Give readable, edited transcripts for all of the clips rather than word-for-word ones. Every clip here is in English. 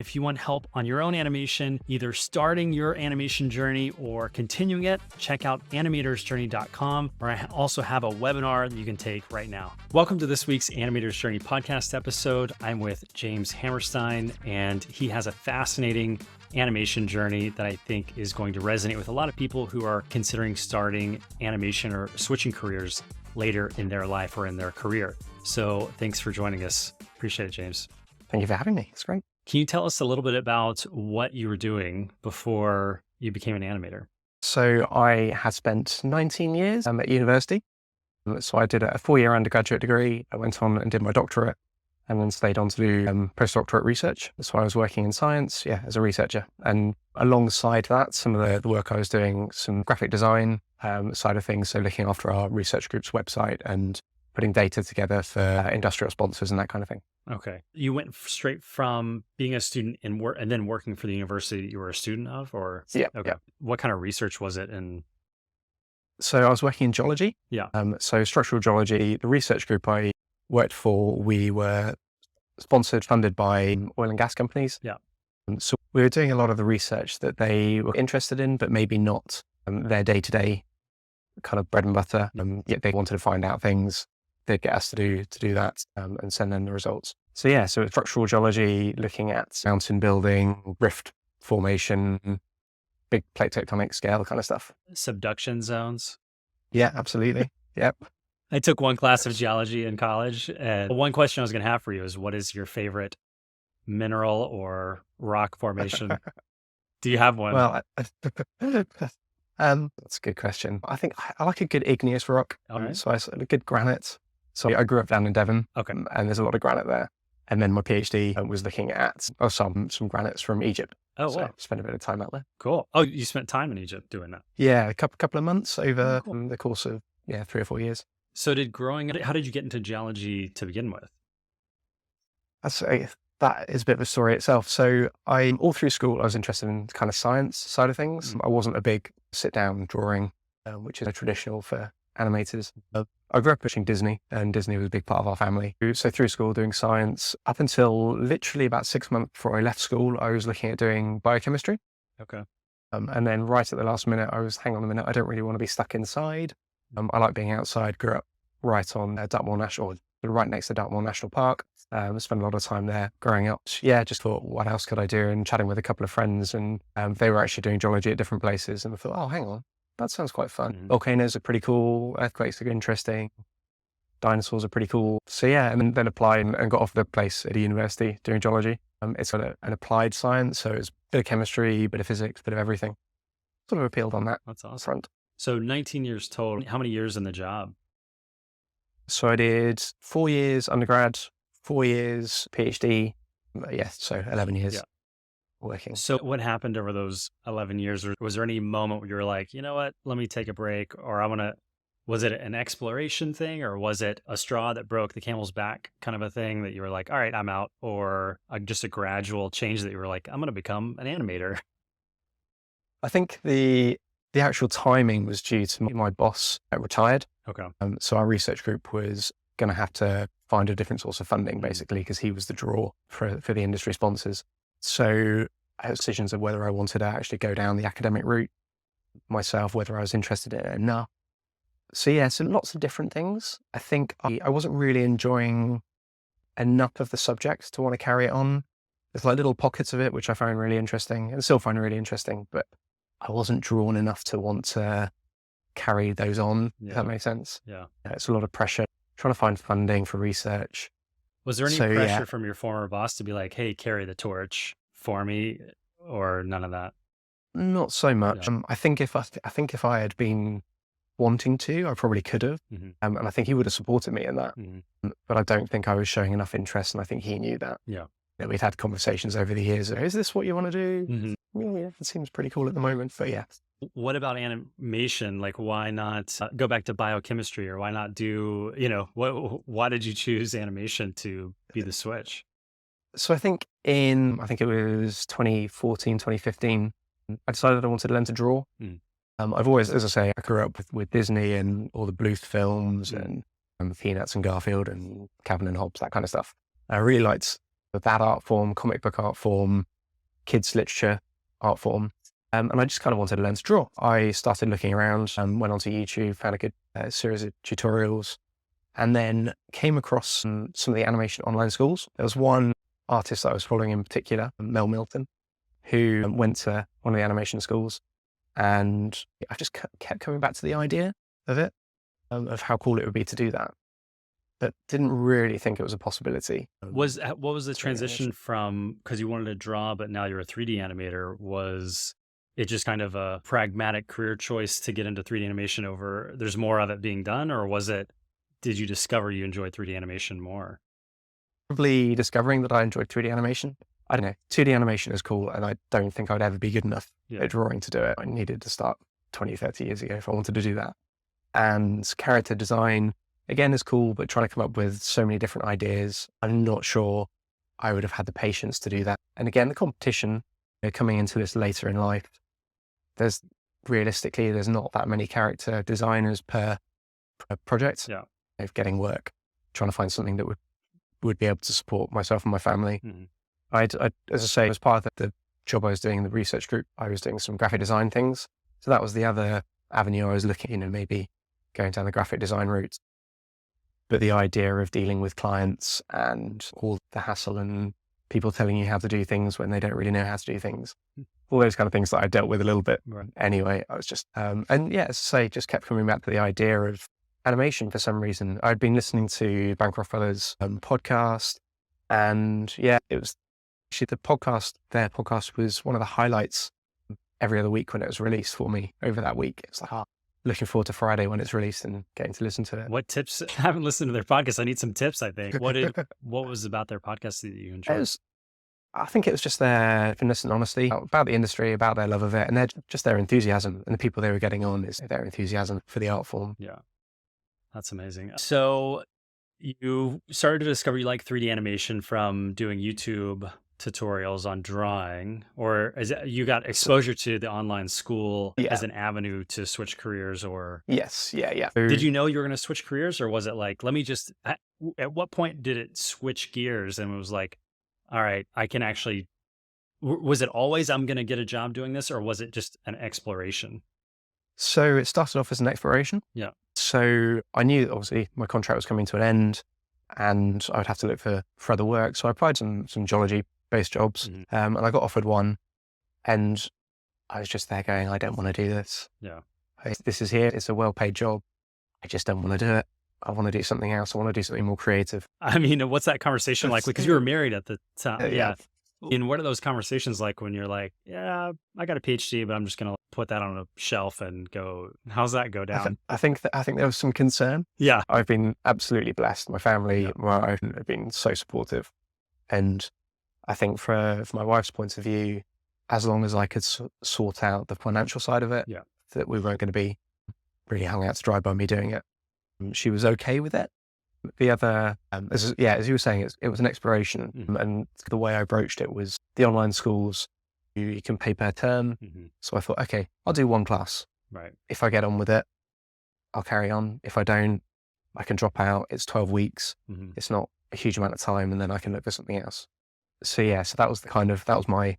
If you want help on your own animation, either starting your animation journey or continuing it, check out animatorsjourney.com, where I also have a webinar that you can take right now. Welcome to this week's Animator's Journey podcast episode. I'm with James Hammerstein, and he has a fascinating animation journey that I think is going to resonate with a lot of people who are considering starting animation or switching careers later in their life or in their career. So thanks for joining us. Appreciate it, James. Thank you for having me. It's great. Can you tell us a little bit about what you were doing before you became an animator? So I had spent 19 years at university. So I did a 4-year undergraduate degree. I went on and did my doctorate and then stayed on to do postdoctorate research. So I was working in science, as a researcher. And alongside that, some of the work I was doing, some graphic design side of things. So looking after our research group's website and putting data together for industrial sponsors and that kind of thing. Okay. You went straight from being a student and then working for the university that you were a student of, or? Yeah. Okay. Yeah. What kind of research was it? So I was working in geology. Yeah. So structural geology, the research group I worked for, we were sponsored, funded by oil and gas companies. Yeah. So we were doing a lot of the research that they were interested in, but maybe not their day-to-day kind of bread and butter. Yet they wanted to find out things. They'd get us to do that and send them the results. So so it's structural geology, looking at mountain building, rift formation, big plate tectonic scale kind of stuff. Subduction zones. Yeah, absolutely. Yep. I took one class of geology in college, and one question I was going to have for you is, what is your favorite mineral or rock formation? Do you have one? Well, that's a good question. I think I like a good igneous rock. All right. So a good granite. So I grew up down in Devon. Okay. And there's a lot of granite there. And then my PhD was looking at some granites from Egypt. Oh, so wow. Spent a bit of time out there. Cool. Oh, you spent time in Egypt doing that? Yeah, a couple of months over cool. the course of 3 or 4 years. So how did you get into geology to begin with? That is a bit of a story itself. So all through school, I was interested in kind of science side of things. I wasn't a big sit-down drawing, which is a traditional for animators. I grew up watching Disney, and Disney was a big part of our family. So through school, doing science, up until literally about 6 months before I left school, I was looking at doing biochemistry. Okay. And then right at the last minute, hang on a minute, I don't really want to be stuck inside. I like being outside. Grew up right on Dartmoor National, right next to Dartmoor National Park. Spent a lot of time there growing up. Just thought, what else could I do? And chatting with a couple of friends, and they were actually doing geology at different places. And I thought, oh, hang on, that sounds quite fun. Mm-hmm. Volcanoes are pretty cool. Earthquakes are interesting. Dinosaurs are pretty cool. So and then applied and got offered a place at a university doing geology. It's got an applied science, so it's a bit of chemistry, bit of physics, bit of everything. Sort of appealed on that. That's awesome. Front. So 19 years total. How many years in the job? So I did 4 years undergrad, 4 years PhD. So 11 years working. So what happened over those 11 years? Or was there any moment where you were like, you know what, let me take a break, or was it an exploration thing, or was it a straw that broke the camel's back kind of a thing that you were like, all right, I'm out, or just a gradual change that you were like, I'm going to become an animator? I think the actual timing was due to my boss retired. Okay. So our research group was going to have to find a different source of funding, basically, because he was the draw for the industry sponsors. So I had decisions of whether I wanted to actually go down the academic route myself, whether I was interested in it enough. So lots of different things. I think I wasn't really enjoying enough of the subject to want to carry it on. There's like little pockets of it, which I found really interesting and still find really interesting, but I wasn't drawn enough to want to carry those on, if that makes sense. Yeah. It's a lot of pressure, trying to find funding for research. Was there any pressure from your former boss to be like, hey, carry the torch for me, or none of that? Not so much. Yeah. I think if I had been wanting to, I probably could have. Mm-hmm. And I think he would have supported me in that. Mm-hmm. But I don't think I was showing enough interest, and I think he knew that. Yeah. We'd had conversations over the years. Is this what you want to do? Mm-hmm. Yeah, it seems pretty cool at the moment, but yeah. What about animation? Like, why not go back to biochemistry, or why not do, why did you choose animation to be the switch? So I think it was 2014, 2015, I decided I wanted to learn to draw. I've always, as I say, I grew up with Disney and all the Bluth films and Peanuts and Garfield and Calvin and Hobbes, that kind of stuff. I really liked that art form, comic book art form. kids literature art form. And I just kind of wanted to learn to draw. I started looking around, went onto YouTube, found a good series of tutorials, and then came across some of the animation online schools. There was one artist that I was following in particular, Mel Milton, who went to one of the animation schools. And I just kept coming back to the idea of it, of how cool it would be to do that. But didn't really think it was a possibility. What was the transition from, because you wanted to draw, but now you're a 3D animator, was it just kind of a pragmatic career choice to get into 3D animation over there's more of it being done? Or did you discover you enjoyed 3D animation more? Probably discovering that I enjoyed 3D animation. I don't know, 2D animation is cool, and I don't think I'd ever be good enough at drawing to do it. I needed to start 20, 30 years ago if I wanted to do that. And character design, again, is cool, but trying to come up with so many different ideas, I'm not sure I would have had the patience to do that. And again, the competition, coming into this later in life, there's not that many character designers per project of getting work, trying to find something that would be able to support myself and my family. Mm-hmm. As I say, as part of the job I was doing in the research group, I was doing some graphic design things. So that was the other avenue I was looking, maybe going down the graphic design route. But the idea of dealing with clients and all the hassle and people telling you how to do things when they don't really know how to do things, all those kind of things that I dealt with a little bit. Right. Anyway, I was just, as I say, just kept coming back to the idea of animation for some reason. I'd been listening to Bancroft Brothers podcast, and it was actually their podcast was one of the highlights every other week when it was released for me over that week. It's like, looking forward to Friday when it's released and getting to listen to it. What tips? I haven't listened to their podcast. I need some tips, I think. What was about their podcast that you enjoyed? I think it was just their openness and honesty about the industry, about their love of it, and their enthusiasm, and the people they were getting on is their enthusiasm for the art form. Yeah. That's amazing. So you started to discover you like 3D animation from doing YouTube tutorials on drawing, or you got exposure to the online school as an avenue to switch careers? Or yes, yeah. Did you know you were going to switch careers, or was it like, at what point did it switch gears and it was like, all right, I can actually, was it always I'm going to get a job doing this, or was it just an exploration? So it started off as an exploration. Yeah. So I knew that obviously my contract was coming to an end and I would have to look for other work. So I applied some geology-based jobs, and I got offered one, and I was just there going, I don't want to do this. Yeah. This is here. It's a well-paid job. I just don't want to do it. I want to do something else. I want to do something more creative. I mean, what's that conversation like? Because you were married at the time. Yeah. And what are those conversations like when you're like, yeah, I got a PhD, but I'm just going to put that on a shelf and go, how's that go down? I think there was some concern. Yeah. I've been absolutely blessed. My family, my wife have been so supportive. And I think from my wife's point of view, as long as I could sort out the financial side of it, that we weren't going to be really hung out to dry by me doing it, she was okay with it. The other, as you were saying, it was an exploration, and the way I broached it was the online schools, you can pay per term. So I thought, okay, I'll do one class. Right. If I get on with it, I'll carry on. If I don't, I can drop out. It's 12 weeks. It's not a huge amount of time, and then I can look for something else. So that was that was my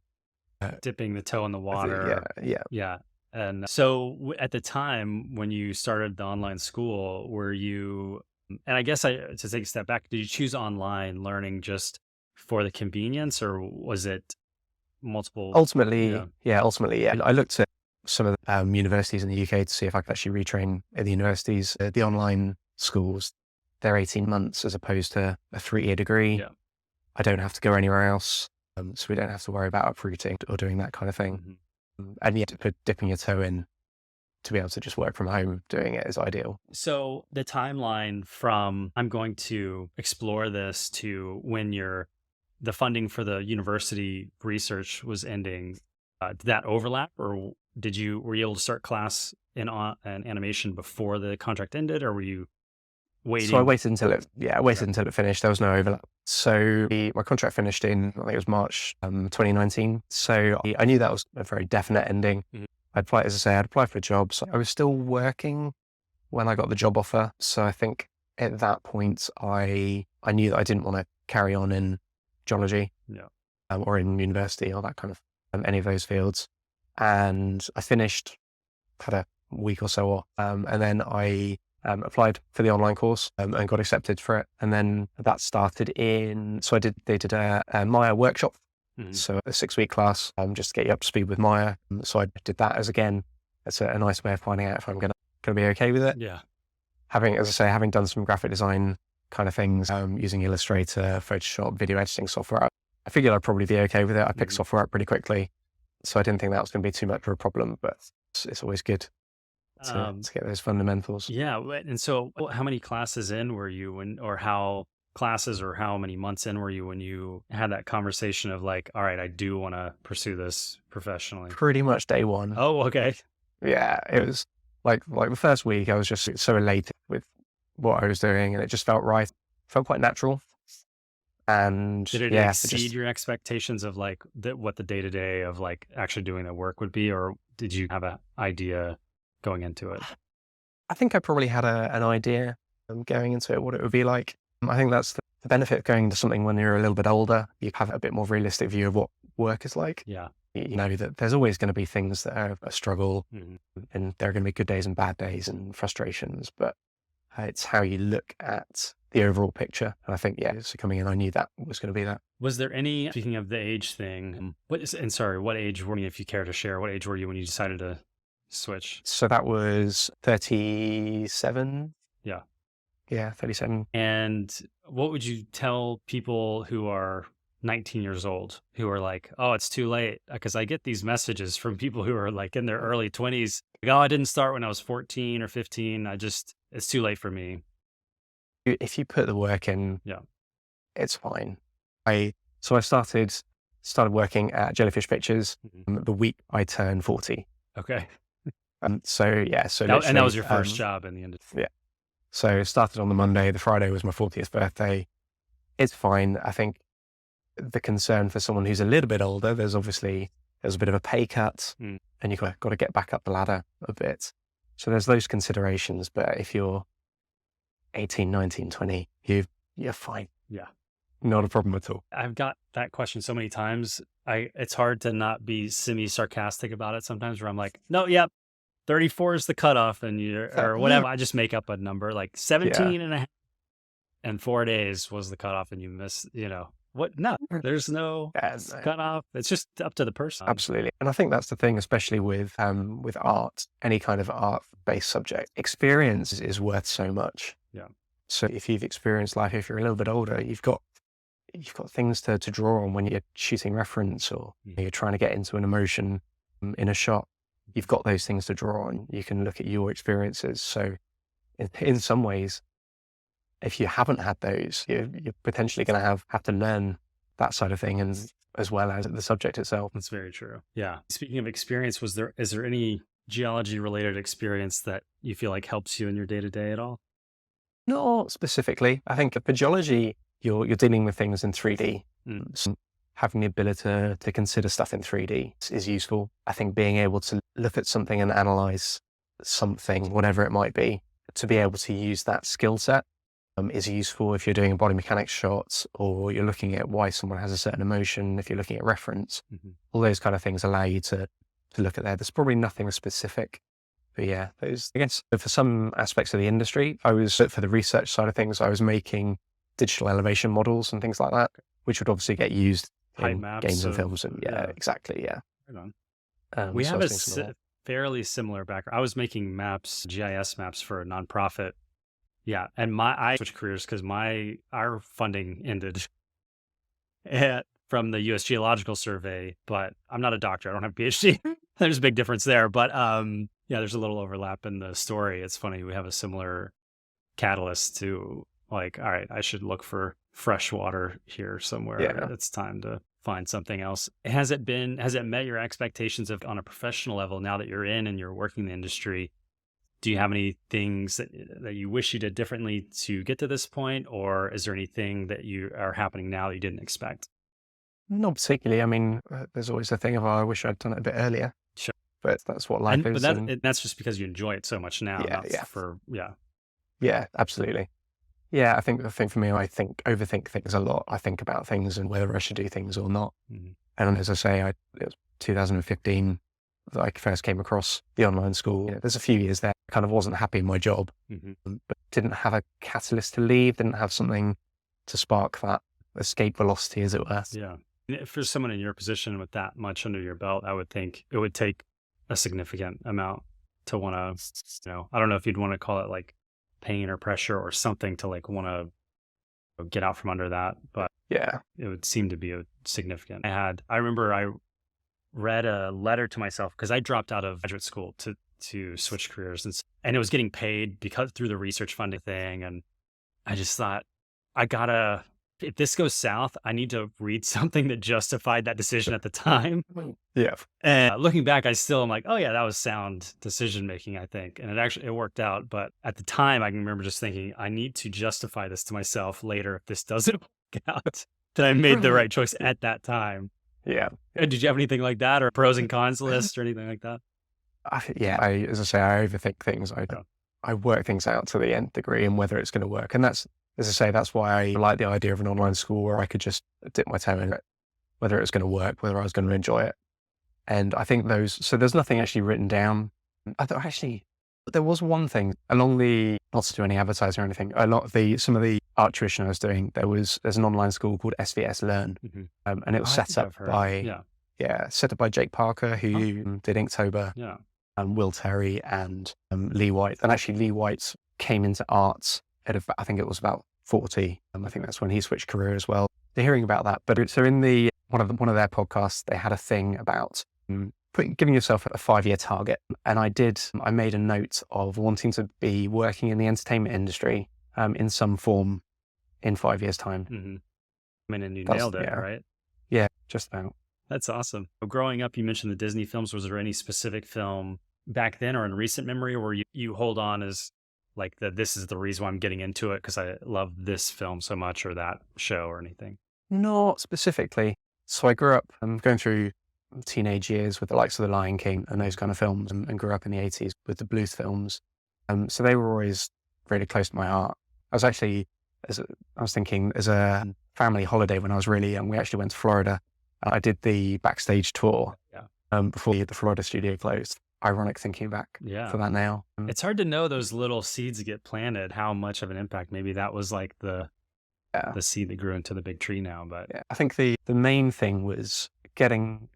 dipping the toe in the water. Yeah. And so at the time when you started the online school, were you, and I guess to take a step back, did you choose online learning just for the convenience, or was it multiple? Ultimately, I looked at some of the universities in the UK to see if I could actually retrain at the universities. The online schools, they're 18 months as opposed to a 3-year degree. Yeah. I don't have to go anywhere else, so we don't have to worry about uprooting or doing that kind of thing. And yet, dipping your toe in to be able to just work from home doing it is ideal. So the timeline from I'm going to explore this to when the funding for the university research was ending, did that overlap, or were you able to start class in animation before the contract ended, or were you waiting? So I waited until it finished. There was no overlap. So my contract finished in, I think it was March 2019. So I knew that was a very definite ending. I'd applied for jobs. I was still working when I got the job offer. So I think at that point, I knew that I didn't want to carry on in geology or in university or that kind of any of those fields. And I finished, had a week or so off. And then I applied for the online course and got accepted for it. And then that started they did a Maya workshop. So a 6-week class, just to get you up to speed with Maya. So I did that it's a nice way of finding out if I'm going to be okay with it. Yeah. Having done some graphic design kind of things, using Illustrator, Photoshop, video editing software, I figured I'd probably be okay with it. I picked software up pretty quickly. So I didn't think that was going to be too much of a problem, but it's always good to get those fundamentals. Yeah. And so how many classes in were you or how many months in were you when you had that conversation of like, all right, I do want to pursue this professionally? Pretty much day one. Oh, okay. Yeah. It was like the first week I was just so elated with what I was doing and it just felt right. Felt quite natural. And did it exceed your expectations of like what the day-to-day of like actually doing the work would be, or did you have an idea going into it? I think I probably had an idea going into it, what it would be like. I think that's the benefit of going into something when you're a little bit older. You have a bit more realistic view of what work is like. Yeah. You know that there's always going to be things that are a struggle and there are going to be good days and bad days and frustrations, but it's how you look at the overall picture. And I think, so coming in, I knew that was going to be that. Was there any, speaking of the age thing, what age were you, if you care to share, what age were you when you decided to switch? So that was 37. Yeah. Yeah, 37. And what would you tell people who are 19 years old who are like, oh, it's too late? Because I get these messages from people who are like in their early 20s. Like, oh, I didn't start when I was 14 or 15. It's too late for me. If you put the work in, it's fine. I started working at Jellyfish Pictures the week I turned 40. Okay. And that was your first job in the industry. Yeah. So started on the Monday. The Friday was my 40th birthday. It's fine. I think the concern for someone who's a little bit older, there's a bit of a pay cut and you've got to get back up the ladder a bit. So there's those considerations. But if you're 18, 19, 20, you're fine. Yeah. Not a problem at all. I've got that question so many times. It's hard to not be semi-sarcastic about it sometimes, where I'm like, no, 34 is the cutoff or whatever. I just make up a number like 17 and a half and 4 days was the cutoff and you miss, what? No, there's no cutoff. It's just up to the person. Absolutely. And I think that's the thing, especially with art, any kind of art-based subject. Experience is worth so much. Yeah. So if you've experienced life, if you're a little bit older, you've got things to draw on when you're shooting reference or you're trying to get into an emotion in a shot. You've got those things to draw on. You can look at your experiences. So in some ways, if you haven't had those, you're potentially going to have to learn that side of thing, and as well as the subject itself. That's very true. Yeah. Speaking of experience, is there any geology related experience that you feel like helps you in your day to day at all? Not specifically. I think for geology, you're dealing with things in 3D. So having the ability to consider stuff in 3D is useful. I think being able to look at something and analyze something, whatever it might be, to be able to use that skill set is useful if you're doing a body mechanics shots or you're looking at why someone has a certain emotion, if you're looking at reference. All those kind of things allow you to look at there. There's probably nothing specific. But those, I guess, for some aspects of the industry, for the research side of things, I was making digital elevation models and things like that, which would obviously get used in games and films. And exactly. Yeah. Right on. We have a fairly similar background. I was making GIS maps for a nonprofit. Yeah. And I switched careers because our funding ended from the U.S. Geological Survey, but I'm not a doctor. I don't have a PhD. There's a big difference there, but there's a little overlap in the story. It's funny. We have a similar catalyst to like, all right, I should look for fresh water here somewhere. Yeah. It's time to find something else. Has it met your expectations on a professional level now that you're in and you're working in the industry? Do you have any things that you wish you did differently to get to this point? Or is there anything that you are happening now that you didn't expect? Not particularly. I mean, there's always a thing of, I wish I'd done it a bit earlier. Sure. But that's what life is. But that's just because you enjoy it so much now. Yeah, absolutely. Yeah, I think for me, I overthink things a lot. I think about things and whether I should do things or not. And as I say, it was 2015 that I first came across the online school. There's a few years there, I kind of wasn't happy in my job, but didn't have a catalyst to leave, didn't have something to spark that escape velocity, as it were. Yeah. For someone in your position with that much under your belt, I would think it would take a significant amount to want to, I don't know if you'd want to call it like pain or pressure or something to like want to get out from under that, but yeah, it would seem to be a significant. I remember I read a letter to myself because I dropped out of graduate school to switch careers, and it was getting paid because through the research funding thing. And I just thought, if this goes south, I need to read something that justified that decision at the time. Yeah. And looking back, I still am like, oh yeah, that was sound decision making, I think. And it worked out. But at the time, I can remember just thinking, I need to justify this to myself later if this doesn't work out, that I made the right choice at that time. Yeah. Did you have anything like that, or pros and cons list or anything like that? As I say, I overthink things. I work things out to the nth degree and whether it's going to work. And that's, as I say, that's why I like the idea of an online school where I could just dip my toe in it, whether it's going to work, whether I was going to enjoy it. And I think so there's nothing actually written down. I thought actually, there was one thing along not to do any advertising or anything, some of the art tuition I was doing, there's an online school called SVS Learn. And it was set up by Jake Parker, who did Inktober, Will Terry and Lee White. And actually Lee White came into arts I think it was about 40. I think that's when he switched career as well. They're hearing about that. But so in one of their podcasts, they had a thing about giving yourself a 5-year target. And I made a note of wanting to be working in the entertainment industry in some form in 5 years' time. I mean, and you nailed it, right? Yeah, just about. That's awesome. Growing up, you mentioned the Disney films. Was there any specific film back then or in recent memory where you hold on as like this is the reason why I'm getting into it because I love this film so much, or that show or anything? Not specifically. So I grew up going through teenage years with the likes of The Lion King and those kind of films, and grew up in the 80s with the Bluth films. So they were always really close to my heart. I was thinking as a family holiday when I was really young, we actually went to Florida. I did the backstage tour before the Florida studio closed. Ironic thinking back for that now. It's hard to know those little seeds get planted, how much of an impact. Maybe that was like the seed that grew into the big tree now. But I think the main thing was getting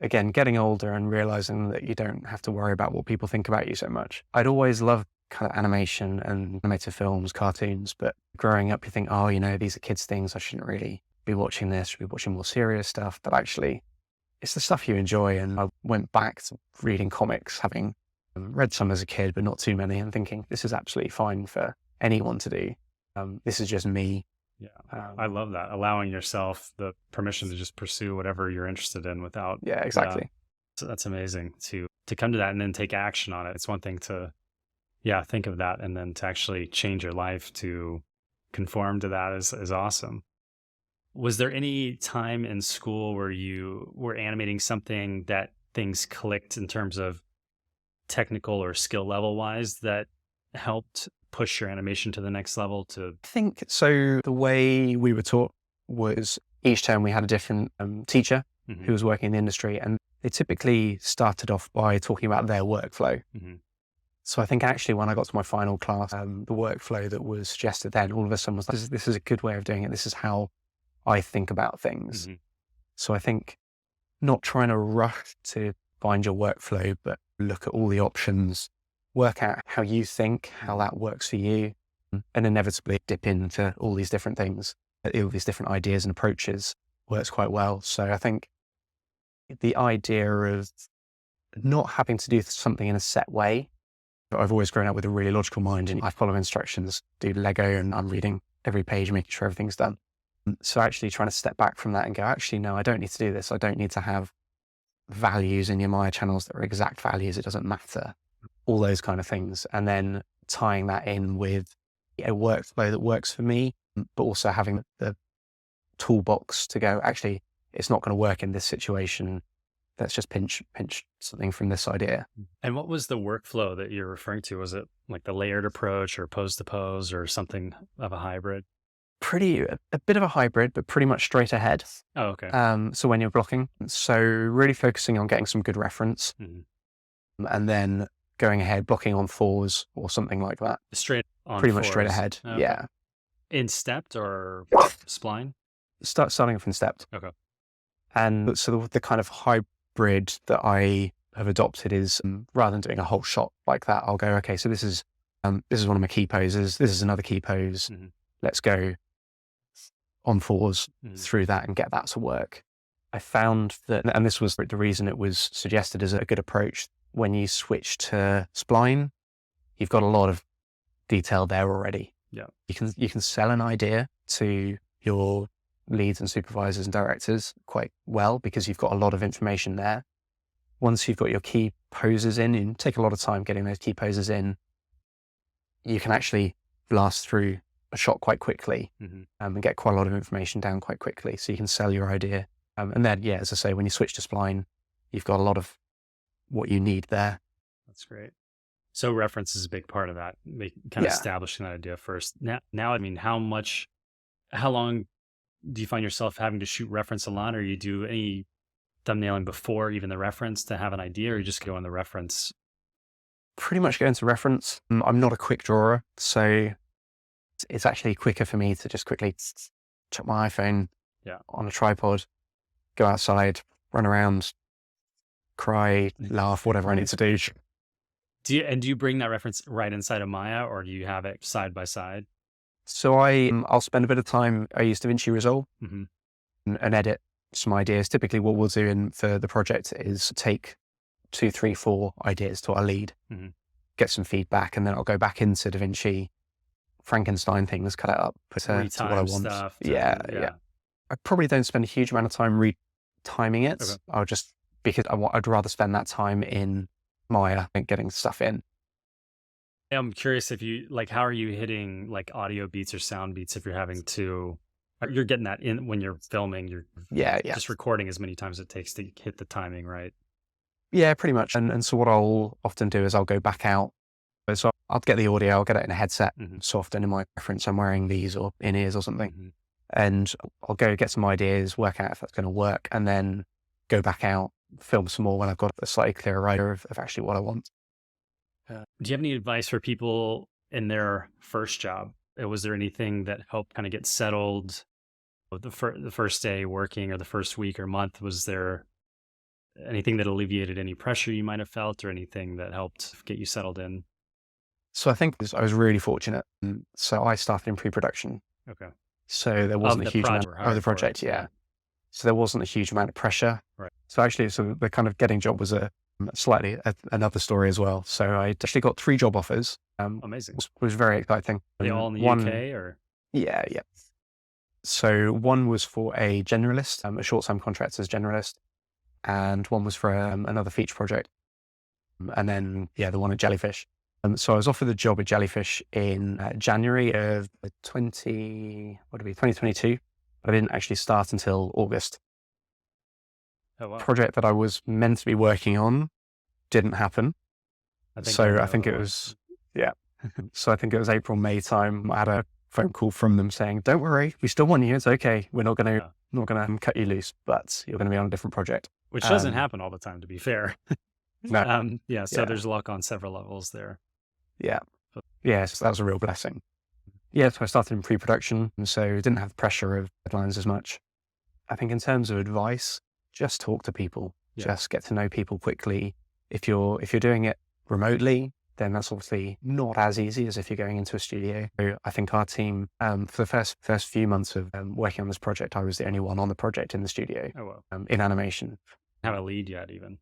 older and realizing that you don't have to worry about what people think about you so much. I'd always loved kind of animation and animated films, cartoons, but growing up you think, oh, these are kids' things. I shouldn't really be watching this, should be watching more serious stuff. But actually, it's the stuff you enjoy. And I went back to reading comics, having read some as a kid, but not too many, and thinking this is absolutely fine for anyone to do. This is just me. Yeah, I love that. Allowing yourself the permission to just pursue whatever you're interested in without. Yeah, exactly. So that's amazing to come to that and then take action on it. It's one thing to, think of that, and then to actually change your life to conform to that is awesome. Was there any time in school where you were animating something that things clicked in terms of technical or skill level wise that helped push your animation to the next level? I think so. The way we were taught was each term we had a different teacher who was working in the industry, and they typically started off by talking about their workflow. So I think actually when I got to my final class, the workflow that was suggested then all of a sudden was like, this is a good way of doing it. This is how I think about things. So I think not trying to rush to find your workflow, but look at all the options, work out how you think, how that works for you, and inevitably dip into all these different things, all these different ideas and approaches works quite well. So I think the idea of not having to do something in a set way. I've always grown up with a really logical mind, and I follow instructions, do Lego, and I'm reading every page, making sure everything's done. So actually trying to step back from that and go, actually, no, I don't need to do this. I don't need to have values in your Maya channels that are exact values. It doesn't matter. All those kind of things. And then tying that in with a workflow that works for me, but also having the toolbox to go, actually, it's not going to work in this situation. Let's just pinch something from this idea. And what was the workflow that you're referring to? Was it like the layered approach or pose to pose or something of a hybrid? a bit of a hybrid, but pretty much straight ahead. Oh, okay. So when you're blocking, so really focusing on getting some good reference, and then going ahead, blocking on fours or something like that. Straight on Pretty much straight fours. ahead. Okay. Yeah. In stepped or spline? Starting off in stepped. Okay. And so the kind of hybrid that I have adopted is rather than doing a whole shot like that, I'll go, okay, so this is one of my key poses. This is another key pose. Let's go on fours through that and get that to work. I found that, and this was the reason it was suggested as a good approach, when you switch to spline, you've got a lot of detail there already. Yeah. You can sell an idea to your leads and supervisors and directors quite well because you've got a lot of information there. Once you've got your key poses in, and take a lot of time getting those key poses in, you can actually blast through a shot quite quickly and get quite a lot of information down quite quickly. So you can sell your idea. And then, yeah, as I say, when you switch to spline, you've got a lot of what you need there. That's great. So reference is a big part of that, kind of establishing that idea first. Now, I mean, how long do you find yourself having to shoot reference a lot, or you do any thumbnailing before even the reference to have an idea, or you just go on the reference? Pretty much go into reference. I'm not a quick drawer, so it's actually quicker for me to just quickly chuck my iPhone on a tripod, go outside, run around, cry, laugh, whatever I need to do. Do you bring that reference right inside of Maya, or do you have it side by side? So I'll spend a bit of time. I use DaVinci Resolve and edit some ideas. Typically what we'll do for the project is take 2, 3, 4 ideas to our lead, get some feedback, and then I'll go back into DaVinci, Frankenstein things, cut it up, put it to what I want. Stuff yeah. I probably don't spend a huge amount of time retiming it. Okay. I'll just, because I'd rather spend that time in Maya and getting stuff in. I'm curious if you how are you hitting audio beats or sound beats if you're getting that in when you're filming, you're just recording as many times as it takes to hit the timing, right? Yeah, pretty much. And so what I'll often do is I'll go back out. So I'll get the audio, I'll get it in a headset. So often in my preference, I'm wearing these or in-ears or something. And I'll go get some ideas, work out if that's going to work, and then go back out, film some more when I've got a slightly clearer idea of actually what I want. Do you have any advice for people in their first job? Was there anything that helped kind of get settled the first day working, or the first week or month? Was there anything that alleviated any pressure you might have felt, or anything that helped get you settled in? So I think I was really fortunate. So I started in pre-production. Okay. So there wasn't a huge amount of the project. Yeah. So there wasn't a huge amount of pressure. Right. So actually, the kind of getting job was another story as well. So I actually got 3 job offers. Amazing. It was very exciting. Are they all in the UK or? Yeah. So one was for a generalist, a short-term contract as generalist, and one was for another feature project. And then, the one at Jellyfish. So I was offered the job at Jellyfish in January of 2022, but I didn't actually start until August. Oh, wow. Project that I was meant to be working on didn't happen. I think it was April, May time. I had a phone call from them saying, "Don't worry, we still want you. It's okay. We're not going to cut you loose, but you're going to be on a different project." Which doesn't happen all the time, to be fair. No. So there's luck on several levels there. Yeah. So that was a real blessing. Yeah, so I started in pre-production, and so didn't have the pressure of deadlines as much. I think in terms of advice, just talk to people. Just get to know people quickly. If you're doing it remotely, then that's obviously not as easy as if you're going into a studio. So I think our team, for the first few months of working on this project, I was the only one on the project in the studio. Oh, wow. In animation. Have a lead yet, even?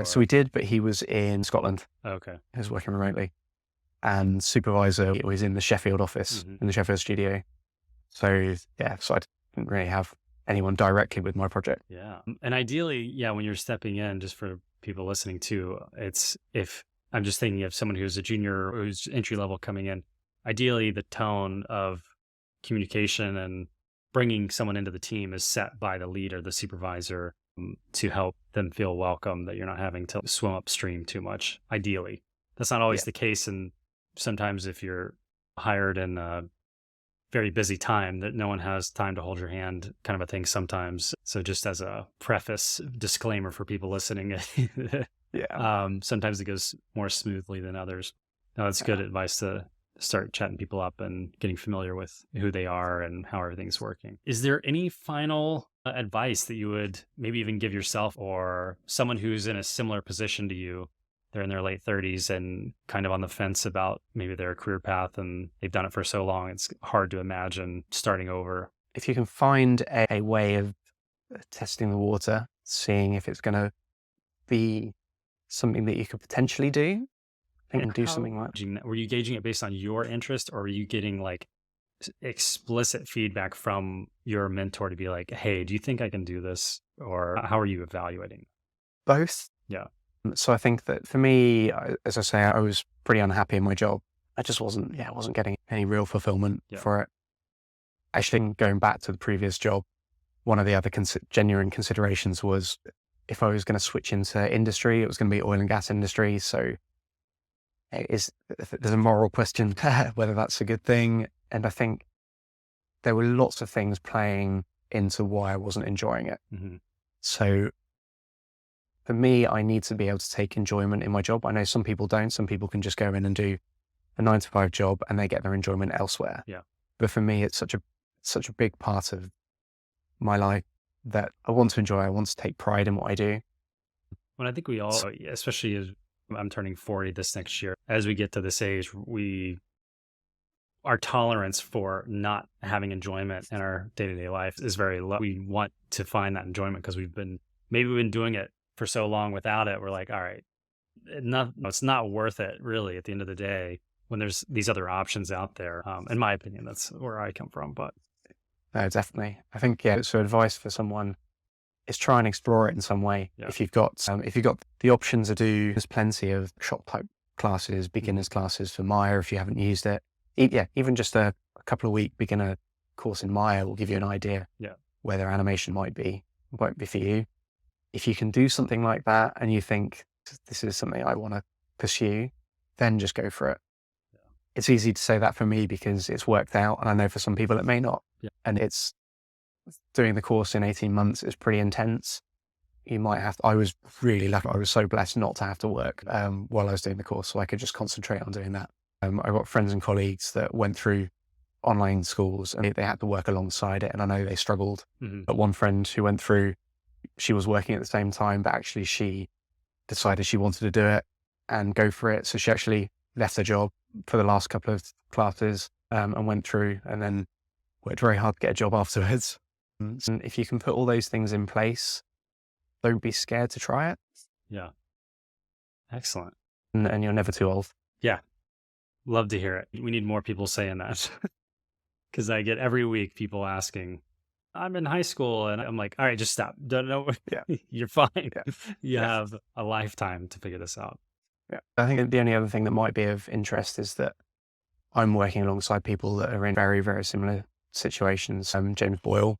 So we did, but he was in Scotland. Okay. He was working remotely. And supervisor was in the Sheffield office, in the Sheffield studio. So I didn't really have anyone directly with my project. Yeah. And ideally, when you're stepping in, just for people listening too, it's if I'm just thinking of someone who's a junior or who's entry level coming in, ideally the tone of communication and bringing someone into the team is set by the lead or the supervisor to help them feel welcome, that you're not having to swim upstream too much. Ideally, that's not always the case. And sometimes if you're hired in very busy time that no one has time to hold your hand kind of a thing sometimes. So just as a preface disclaimer for people listening, Yeah. sometimes it goes more smoothly than others. No, that's good advice to start chatting people up and getting familiar with who they are and how everything's working. Is there any final advice that you would maybe even give yourself or someone who's in a similar position to you? They're in their late 30s and kind of on the fence about maybe their career path, and they've done it for so long, it's hard to imagine starting over. If you can find a way of testing the water, seeing if it's going to be something that you could potentially do, I think do something like that. Were you gauging it based on your interest, or were you getting like explicit feedback from your mentor to be like, hey, do you think I can do this? Or how are you evaluating? Both. Yeah. So I think that for me, as I say, I was pretty unhappy in my job. I just wasn't getting any real fulfillment for it. Actually, going back to the previous job, one of the other genuine considerations was if I was going to switch into industry, it was going to be oil and gas industry. So there's a moral question whether that's a good thing. And I think there were lots of things playing into why I wasn't enjoying it. Mm-hmm. So for me, I need to be able to take enjoyment in my job. I know some people don't. Some people can just go in and do a 9-to-5 job and they get their enjoyment elsewhere. Yeah. But for me, it's such a big part of my life that I want to enjoy. I want to take pride in what I do. Well, I think we all, especially as I'm turning 40 this next year, as we get to this age, our tolerance for not having enjoyment in our day-to-day life is very low. We want to find that enjoyment because we've been doing it for so long without it. We're like, all right, it's not worth it really at the end of the day when there's these other options out there. In my opinion, that's where I come from. But no, definitely. I think, so advice for someone is try and explore it in some way. Yeah. If you've got the options to do, there's plenty of shop type classes, beginners classes for Maya if you haven't used it. Even just a couple of week beginner course in Maya will give you an idea whether animation might be for you. If you can do something like that and you think this is something I want to pursue, then just go for it. Yeah. It's easy to say that for me because it's worked out, and I know for some people it may not. Yeah. And it's doing the course in 18 months is pretty intense. I was really lucky. I was so blessed not to have to work while I was doing the course, so I could just concentrate on doing that. I got friends and colleagues that went through online schools and they had to work alongside it, and I know they struggled. Mm-hmm. But one friend who went through, she was working at the same time, but actually she decided she wanted to do it and go for it. So she actually left her job for the last couple of classes and went through and then worked very hard to get a job afterwards. And if you can put all those things in place, don't be scared to try it. Yeah. Excellent. And you're never too old. Yeah. Love to hear it. We need more people saying that because I get every week people asking, I'm in high school, and I'm like, all right, just stop. Don't know. Yeah. You're fine. Yeah. You have a lifetime to figure this out. Yeah. I think the only other thing that might be of interest is that I'm working alongside people that are in very, very similar situations. James Boyle,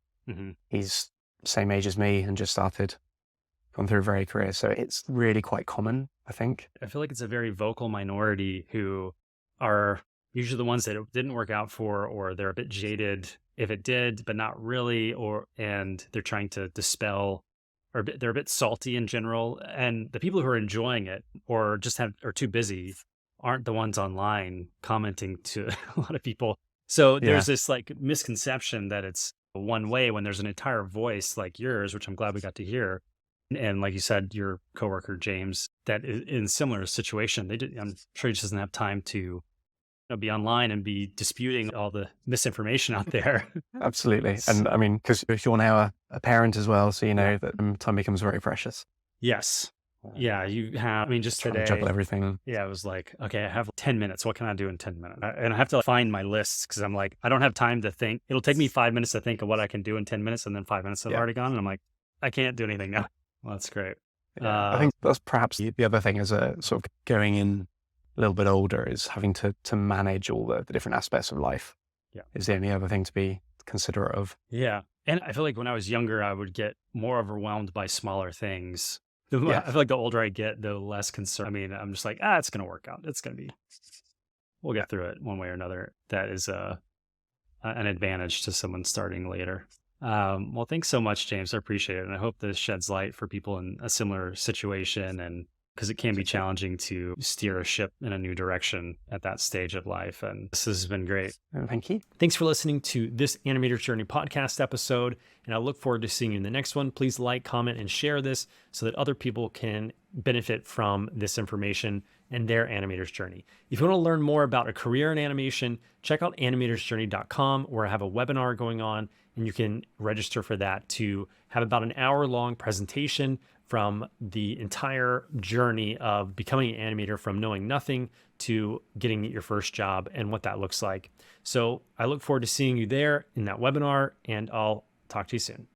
he's the same age as me and just gone through a very career. So it's really quite common, I think. I feel like it's a very vocal minority who are usually the ones that it didn't work out for, or they're a bit jaded if it did, but not really, and they're trying to dispel, or they're a bit salty in general. And the people who are enjoying it or just are too busy aren't the ones online commenting to a lot of people. So there's this like misconception that it's one way when there's an entire voice like yours, which I'm glad we got to hear. And like you said, your coworker, James, that is in a similar situation. I'm sure he just doesn't have time to be online and be disputing all the misinformation out there. Absolutely. And I mean, because if you're now a parent as well, so you know that time becomes very precious. Yes. Yeah, you have, just today, juggle everything. Yeah, I was like, okay, I have 10 minutes. What can I do in 10 minutes? And I have to find my lists because I'm like, I don't have time to think. It'll take me 5 minutes to think of what I can do in 10 minutes, and then 5 minutes have already gone. And I'm like, I can't do anything now. Well, that's great. Yeah, I think that's perhaps the other thing as a sort of going in a little bit older is having to manage all the different aspects of life. Yeah. Is the only other thing to be considerate of. Yeah. And I feel like when I was younger, I would get more overwhelmed by smaller things. I feel like the older I get, the less concerned. I'm just like, it's going to work out. We'll get through it one way or another. That is an advantage to someone starting later. Well, thanks so much, James. I appreciate it. And I hope this sheds light for people in a similar situation, and because it can be challenging to steer a ship in a new direction at that stage of life. And this has been great. Thank you. Thanks for listening to this Animator's Journey podcast episode, and I look forward to seeing you in the next one. Please like, comment, and share this so that other people can benefit from this information and their animator's journey. If you want to learn more about a career in animation, check out animatorsjourney.com, where I have a webinar going on, and you can register for that to have about an hour-long presentation from the entire journey of becoming an animator, from knowing nothing to getting your first job and what that looks like. So I look forward to seeing you there in that webinar, and I'll talk to you soon.